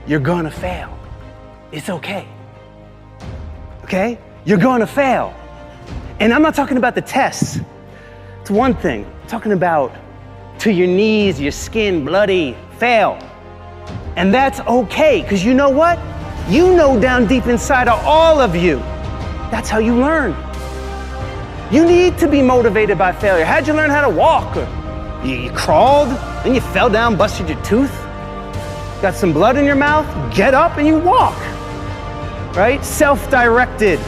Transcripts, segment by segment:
you're gonna fail. It's okay. Okay? You're gonna fail. And I'm not talking about the tests. It's one thing. I'm talking about to your knees, your skin, bloody, fail. And that's okay, because you know what? You know down deep inside of all of you, that's how you learn. You need to be motivated by failure. How'd you learn how to walk? You crawled, then you fell down, busted your tooth, got some blood in your mouth, get up and you walk, right? Self-directed.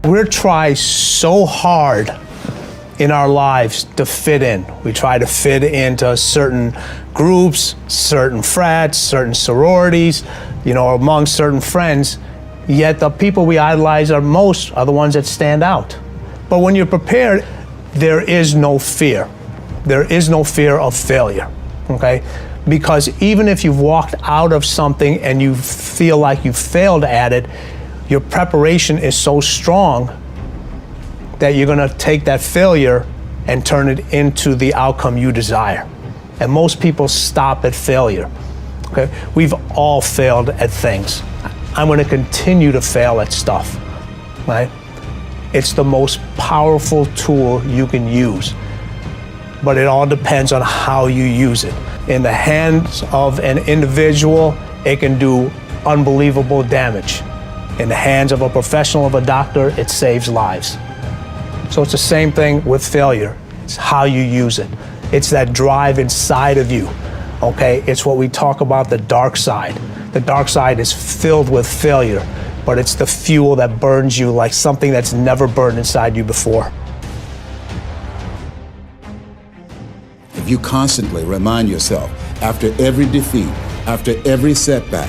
We try so hard in our lives to fit in. We try to fit into certain groups, certain frats, certain sororities, among certain friends, yet the people we idolize most are the ones that stand out. But when you're prepared, there is no fear. There is no fear of failure, okay? Because even if you've walked out of something and you feel like you failed at it, your preparation is so strong that you're gonna take that failure and turn it into the outcome you desire. And most people stop at failure, okay? We've all failed at things. I'm gonna continue to fail at stuff, right? It's the most powerful tool you can use, but it all depends on how you use it. In the hands of an individual, it can do unbelievable damage. In the hands of a professional, of a doctor, it saves lives. So it's the same thing with failure. It's how you use it. It's that drive inside of you, okay? It's what we talk about, the dark side. The dark side is filled with failure, but it's the fuel that burns you like something that's never burned inside you before. If you constantly remind yourself, after every defeat, after every setback,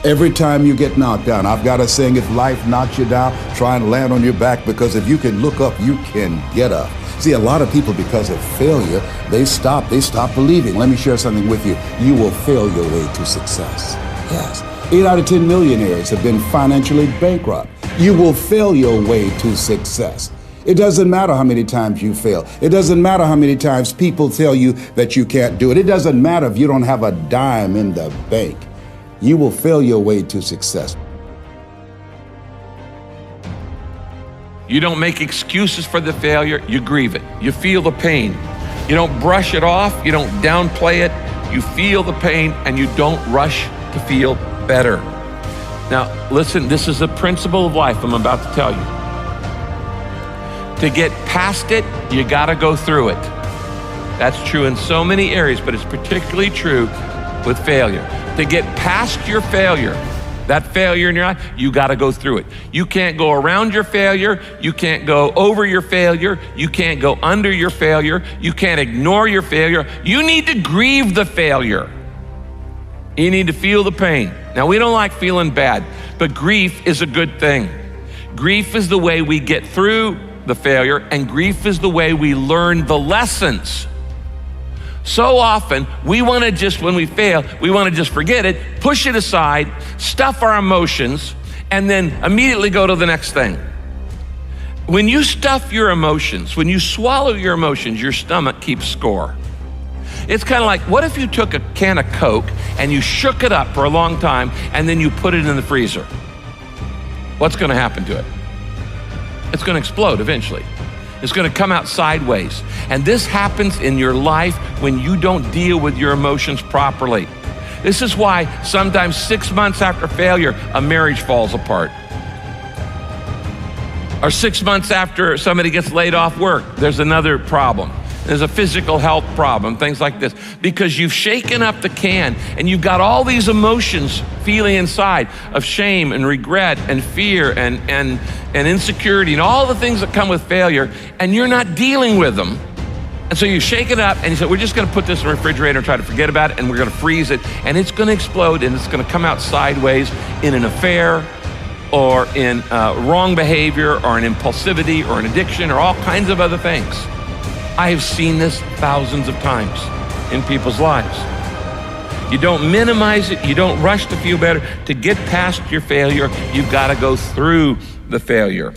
every time you get knocked down, I've got a saying, if life knocks you down, try and land on your back, because if you can look up, you can get up. See, a lot of people, because of failure, they stop believing. Let me share something with you. You will fail your way to success. Yes. 8 out of 10 millionaires have been financially bankrupt. You will fail your way to success. It doesn't matter how many times you fail. It doesn't matter how many times people tell you that you can't do it. It doesn't matter if you don't have a dime in the bank. You will fail your way to success. You don't make excuses for the failure, you grieve it. You feel the pain. You don't brush it off, you don't downplay it. You feel the pain and you don't rush to feel better. Now, listen, this is a principle of life I'm about to tell you. To get past it, you gotta go through it. That's true in so many areas, but it's particularly true with failure. To get past your failure, that failure in your life, you gotta go through it. You can't go around your failure, you can't go over your failure, you can't go under your failure, you can't ignore your failure. You need to grieve the failure. You need to feel the pain. Now, we don't like feeling bad, but grief is a good thing. Grief is the way we get through the failure, and grief is the way we learn the lessons. So often, we want to just, when we fail, we want to just forget it, push it aside, stuff our emotions, and then immediately go to the next thing. When you stuff your emotions, when you swallow your emotions, your stomach keeps score. It's kind of like, what if you took a can of Coke and you shook it up for a long time and then you put it in the freezer? What's going to happen to it? It's going to explode eventually. It's going to come out sideways. And this happens in your life when you don't deal with your emotions properly. This is why sometimes 6 months after failure, a marriage falls apart. Or 6 months after somebody gets laid off work, there's another problem. There's a physical health problem, things like this. Because you've shaken up the can and you've got all these emotions feeling inside of shame and regret and fear and insecurity and all the things that come with failure, and you're not dealing with them. And so you shake it up and you say, we're just gonna put this in the refrigerator and try to forget about it, and we're gonna freeze it, and it's gonna explode, and it's gonna come out sideways in an affair or in wrong behavior or an impulsivity or an addiction or all kinds of other things. I have seen this thousands of times in people's lives. You don't minimize it, you don't rush to feel better. To get past your failure, you've got to go through the failure.